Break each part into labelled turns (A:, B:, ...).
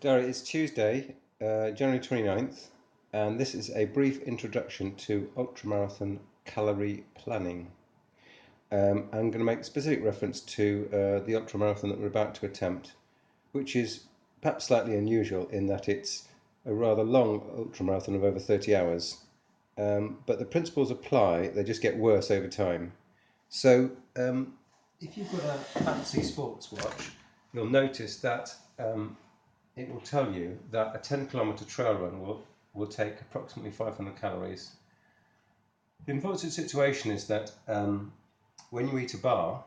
A: Darry, it's Tuesday, January 29th, and this is a brief introduction to ultramarathon calorie planning. I'm going to make specific reference to the ultramarathon that we're about to attempt, which is perhaps slightly unusual in that it's a rather long ultramarathon of over 30 hours. But the principles apply, they just get worse over time. So if you've got a fancy sports watch, you'll notice that it will tell you that a 10-kilometre trail run will take approximately 500 calories. The unfortunate situation is that when you eat a bar,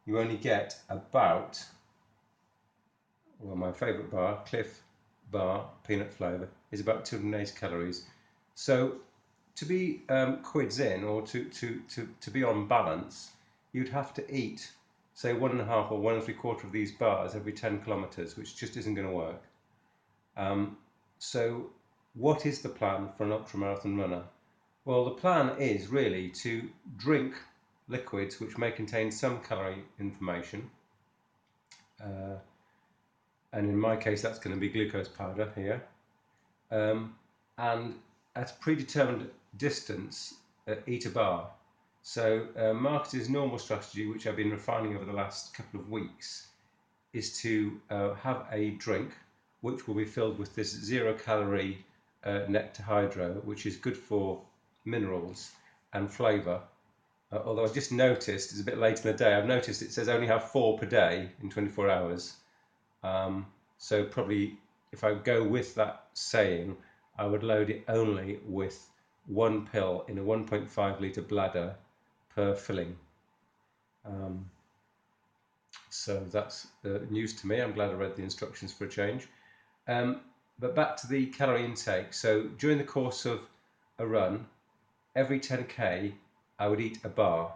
A: you only get about, well, my favourite bar, Clif Bar peanut flavour, is about 280 calories. So to be quids in, or to be on balance, you'd have to eat, say, 1.5 or 1 3/4 of these bars every 10 kilometres, which just isn't going to work. So what is the plan for an ultramarathon runner? Well, the plan is really to drink liquids which may contain some calorie information, and in my case that's going to be glucose powder here, and at a predetermined distance eat a bar. So Marcus's normal strategy, which I've been refining over the last couple of weeks, is to have a drink which will be filled with this 0-calorie nectar hydro, which is good for minerals and flavour. Although I just noticed, it's a bit late in the day, I've noticed it says only have 4 per day in 24 hours. So probably if I go with that saying, I would load it only with 1 pill in a 1.5 litre bladder per filling. So that's news to me. I'm glad I read the instructions for a change. But back to the calorie intake. So during the course of a run, every 10k I would eat a bar,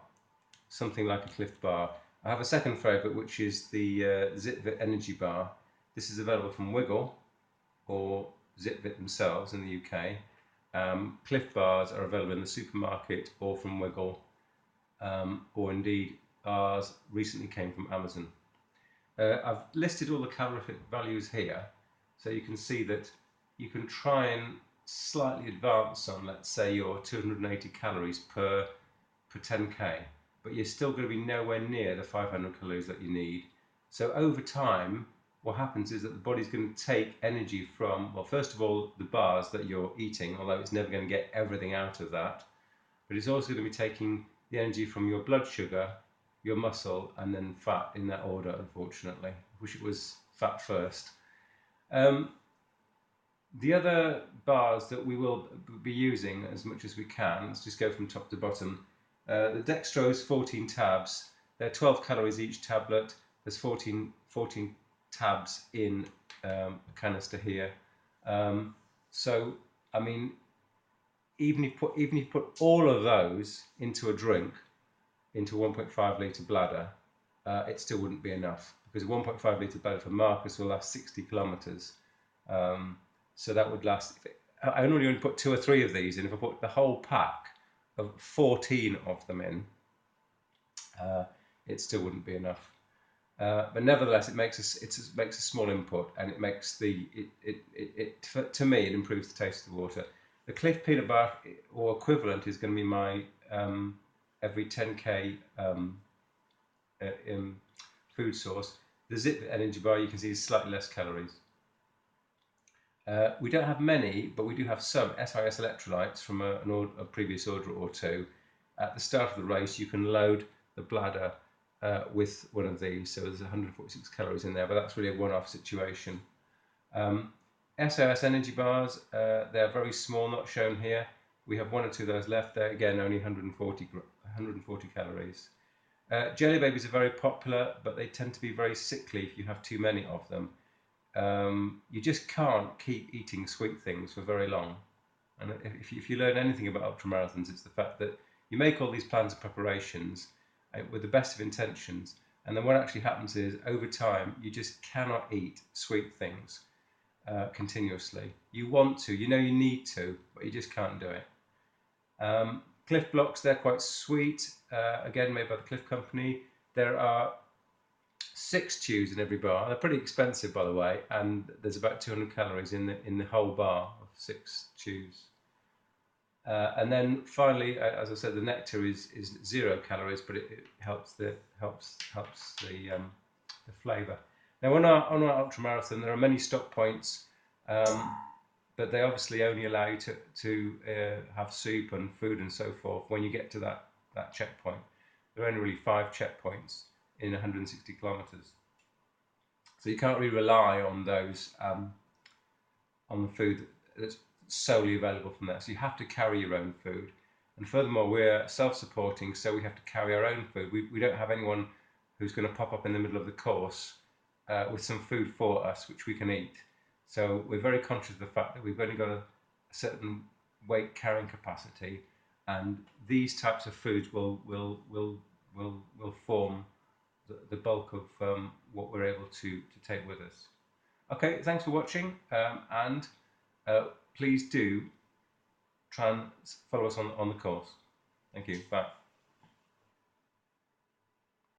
A: something like a Clif Bar. I have a second favourite, which is the ZipVit Energy Bar. This is available from Wiggle or ZipVit themselves in the UK. Clif Bars are available in the supermarket or from Wiggle, or indeed ours recently came from Amazon. I've listed all the calorific values here, so you can see that you can try and slightly advance on, let's say, your 280 calories per 10k, but you're still going to be nowhere near the 500 calories that you need. So over time, what happens is that the body's going to take energy from, well, first of all, the bars that you're eating, although it's never going to get everything out of that, but it's also going to be taking the energy from your blood sugar, your muscle, and then fat, in that order, unfortunately. I wish it was fat first. The other bars that we will be using as much as we can, let's just go from top to bottom. The Dextrose 14 tabs, they're 12 calories each tablet. There's 14 tabs in a canister here. So, I mean, even if you put all of those into a drink, into a 1.5 litre bladder, it still wouldn't be enough, because a 1.5 litre bladder for Marcus will last 60 kilometres. So that would last, I only put 2 or 3 of these in. If I put the whole pack of 14 of them in, it still wouldn't be enough. But nevertheless, it makes a small input, and it makes to me, it improves the taste of the water. The Clif peanut bar or equivalent is going to be my every 10k food source. The ZipVit Energy Bar, you can see, is slightly less calories. We don't have many, but we do have some SIS electrolytes from a previous order or two. At the start of the race, you can load the bladder with one of these, so there's 146 calories in there, but that's really a one-off situation. SIS energy bars, they're very small, not shown here. We have 1 or 2 of those left there, again only 140 calories. Jelly babies are very popular, but they tend to be very sickly if you have too many of them. You just can't keep eating sweet things for very long. And if you learn anything about ultramarathons, it's the fact that you make all these plans and preparations with the best of intentions, and then what actually happens is, over time, you just cannot eat sweet things continuously. You want to, you know you need to, but you just can't do it. Clif blocks, they're quite sweet, again made by the Clif company. There are 6 chews in every bar. They're pretty expensive, by the way, and there's about 200 calories in the whole bar of 6 chews. And then finally, as I said, the nectar is 0 calories, but it helps the flavour. Now on our ultramarathon, there are many stop points, but they obviously only allow you to have soup and food and so forth when you get to that checkpoint. There are only really 5 checkpoints in 160 kilometers, so you can't really rely on those on the food that's solely available from there. So you have to carry your own food, and furthermore, we're self-supporting, so we have to carry our own food. We don't have anyone who's going to pop up in the middle of the course with some food for us which we can eat. So we're very conscious of the fact that we've only got a certain weight carrying capacity, and these types of foods will form the bulk of what we're able to take with us. Okay, thanks for watching, and please do try and follow us on the course. Thank you. Bye.